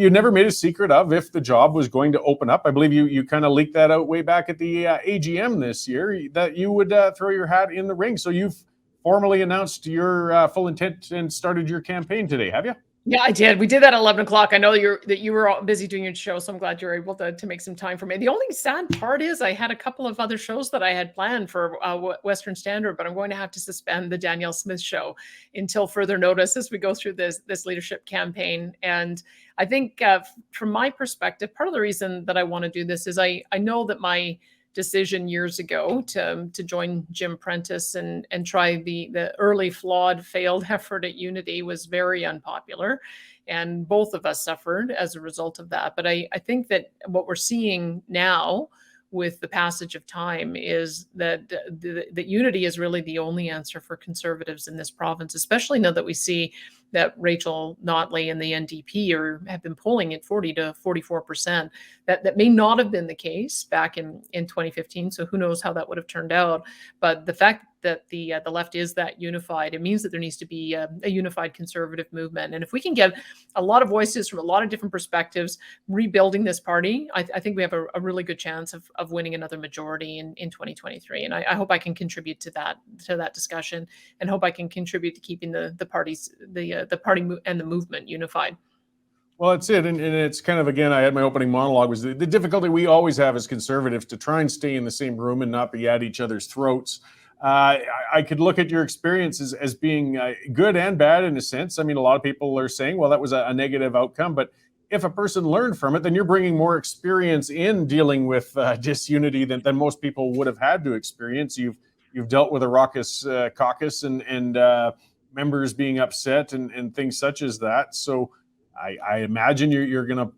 You never made a secret of if the job was going to open up. I believe you kind of leaked that out way back at the AGM this year that you would throw your hat in the ring. So you've formally announced your full intent and started your campaign today, have you? Yeah, I did. We did that at 11 o'clock. I know that you were all busy doing your show, so I'm glad you're able to make some time for me. The only sad part is I had a couple of other shows that I had planned for Western Standard, but I'm going to have to suspend the Danielle Smith show until further notice as we go through this leadership campaign. And I think from my perspective, part of the reason that I want to do this is I know that my decision years ago to join Jim Prentice and try the early flawed failed effort at Unity was very unpopular, and both of us suffered as a result of that. But I think that what we're seeing now with the passage of time is that that Unity is really the only answer for Conservatives in this province, especially now that we see that Rachel Notley and the NDP have been polling at 40 to 44%. That may not have been the case back in 2015. So who knows how that would have turned out. But the fact that the left is that unified, it means that there needs to be a unified Conservative movement. And if we can get a lot of voices from a lot of different perspectives rebuilding this party, I think we have a really good chance of winning another majority in 2023. And I hope I can contribute to that discussion, and hope I can contribute to keeping the party and the movement unified. Well, that's it. And it's kind of, again, I had my opening monologue, was the difficulty we always have as Conservatives to try and stay in the same room and not be at each other's throats. I could look at your experiences as being good and bad in a sense. I mean, a lot of people are saying, well, that was a negative outcome. But if a person learned from it, then you're bringing more experience in dealing with disunity than most people would have had to experience. You've dealt with a raucous caucus and members being upset and things such as that. So I imagine you're going to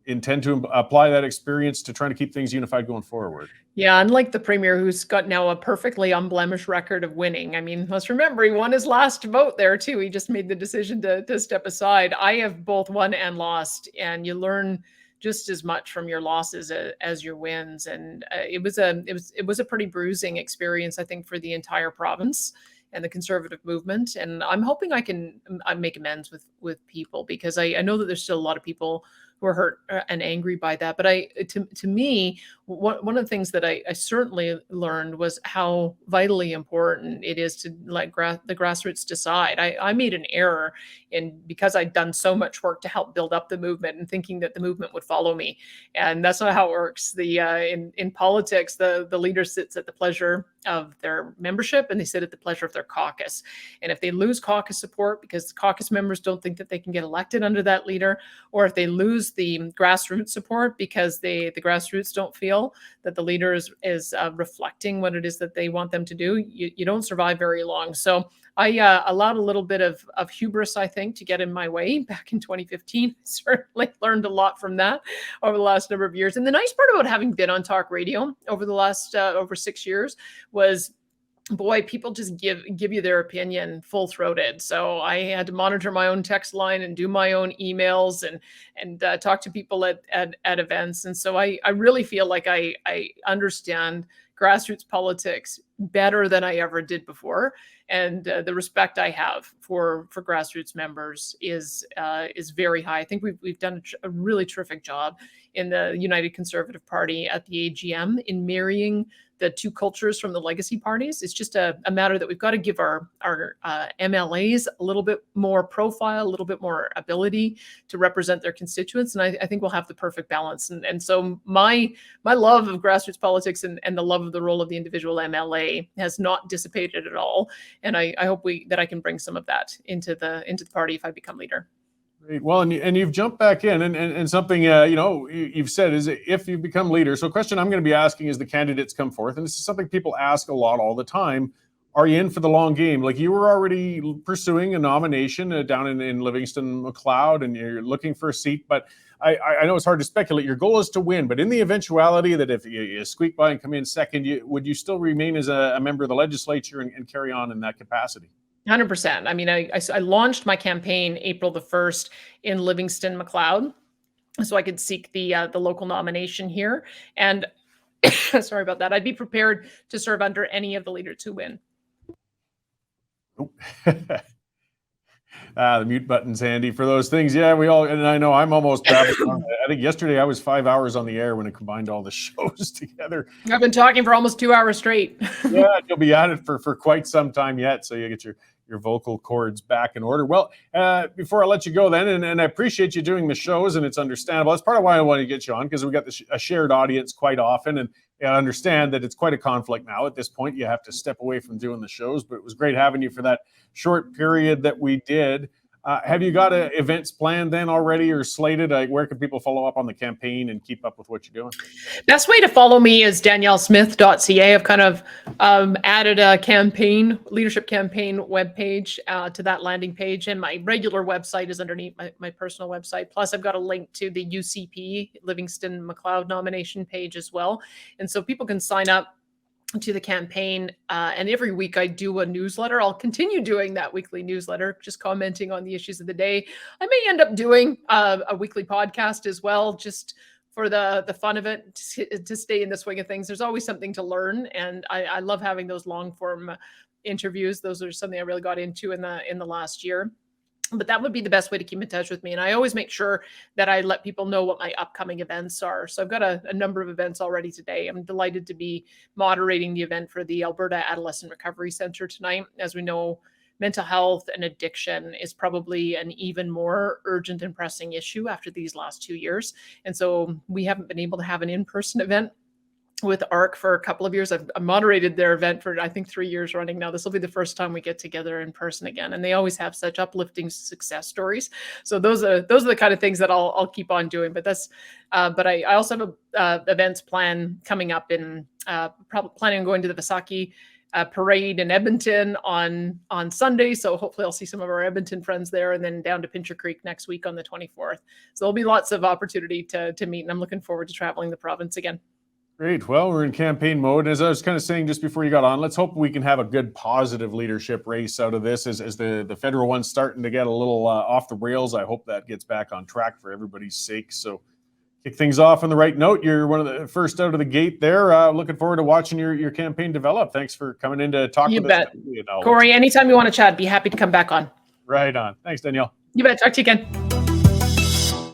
intend to apply that experience to trying to keep things unified going forward. Yeah, unlike the Premier, who's got now a perfectly unblemished record of winning. I mean, let's remember, he won his last vote there too. He just made the decision to step aside. I have both won and lost, and you learn just as much from your losses as your wins. And it was a pretty bruising experience, I think, for the entire province and the Conservative movement. And I'm hoping I can make amends with people, because I know that there's still a lot of people who are hurt and angry by that. But to me, one of the things that I certainly learned was how vitally important it is to let the grassroots decide. I made an error because I'd done so much work to help build up the movement and thinking that the movement would follow me. And that's not how it works. In politics, the leader sits at the pleasure of their membership, and they sit at the pleasure of their caucus. And if they lose caucus support because the caucus members don't think that they can get elected under that leader, or if they lose the grassroots support because the grassroots don't feel that the leader is reflecting what it is that they want them to do, you don't survive very long. So I allowed a little bit of hubris, I think, to get in my way back in 2015. I certainly learned a lot from that over the last number of years. And the nice part about having been on talk radio over the last over 6 years was, boy, people just give you their opinion full-throated. So I had to monitor my own text line and do my own emails and talk to people at events. And so I really feel like I understand grassroots politics better than I ever did before. And the respect I have for grassroots members is very high. I think we've done a really terrific job in the United Conservative Party at the AGM in marrying the two cultures from the legacy parties. It's just a matter that we've got to give our MLAs a little bit more profile, a little bit more ability to represent their constituents. And I think we'll have the perfect balance. And so my love of grassroots politics and the love of the role of the individual MLA has not dissipated at all. And I hope that I can bring some of that into the party if I become leader. Great. Well, and you've jumped back in, and something you've said is, if you become leader. So a question I'm going to be asking as the candidates come forth, and this is something people ask a lot all the time: are you in for the long game? Like, you were already pursuing a nomination down in Livingston McLeod, and you're looking for a seat. But I know it's hard to speculate. Your goal is to win, but in the eventuality that if you squeak by and come in second, would you still remain as a member of the legislature and carry on in that capacity? 100%. I mean, I launched my campaign April the 1st in Livingston McLeod, so I could seek the local nomination here. And sorry about that. I'd be prepared to serve under any of the leaders who win. The mute button's handy for those things. Yeah, we all, and I know I'm almost babbling on. I think yesterday I was 5 hours on the air when I combined all the shows together. I've been talking for almost 2 hours straight. Yeah, you'll be at it for quite some time yet, so you get your vocal cords back in order. Well, before I let you go then, and I appreciate you doing the shows, and it's understandable. That's part of why I want to get you on, because we got a shared audience quite often, and I understand that it's quite a conflict now. At this point, you have to step away from doing the shows, but it was great having you for that short period that we did. Have you got events planned then already or slated? Where can people follow up on the campaign and keep up with what you're doing? Best way to follow me is daniellesmith.ca. I've kind of added a leadership campaign webpage to that landing page, and my regular website is underneath my personal website. Plus, I've got a link to the UCP Livingston McLeod nomination page as well. And so people can sign up to the campaign, and every week I do a newsletter. I'll continue doing that weekly newsletter, just commenting on the issues of the day. I may end up doing a weekly podcast as well, just for the fun of it, to stay in the swing of things. There's always something to learn, and I love having those long form interviews. Those are something I really got into in the last year. But that would be the best way to keep in touch with me. And I always make sure that I let people know what my upcoming events are. So I've got a number of events already today. I'm delighted to be moderating the event for the Alberta Adolescent Recovery Center tonight. As we know, mental health and addiction is probably an even more urgent and pressing issue after these last 2 years. And so we haven't been able to have an in-person event with ARC for a couple of years. I've moderated their event for, I think, 3 years running now. This will be the first time we get together in person again. And they always have such uplifting success stories. So those are the kind of things that I'll keep on doing. But I also have events planned coming up in, probably planning on going to the Vasaki parade in Edmonton on Sunday. So hopefully I'll see some of our Edmonton friends there, and then down to Pincher Creek next week on the 24th. So there'll be lots of opportunity to meet, and I'm looking forward to traveling the province again. Great. Well, we're in campaign mode. As I was kind of saying just before you got on, let's hope we can have a good positive leadership race out of this as the federal one's starting to get a little off the rails. I hope that gets back on track for everybody's sake. So kick things off on the right note. You're one of the first out of the gate there. Looking forward to watching your campaign develop. Thanks for coming in to talk with us. You bet. Corey, anytime you want to chat, be happy to come back on. Right on. Thanks, Danielle. You bet. Talk to you again.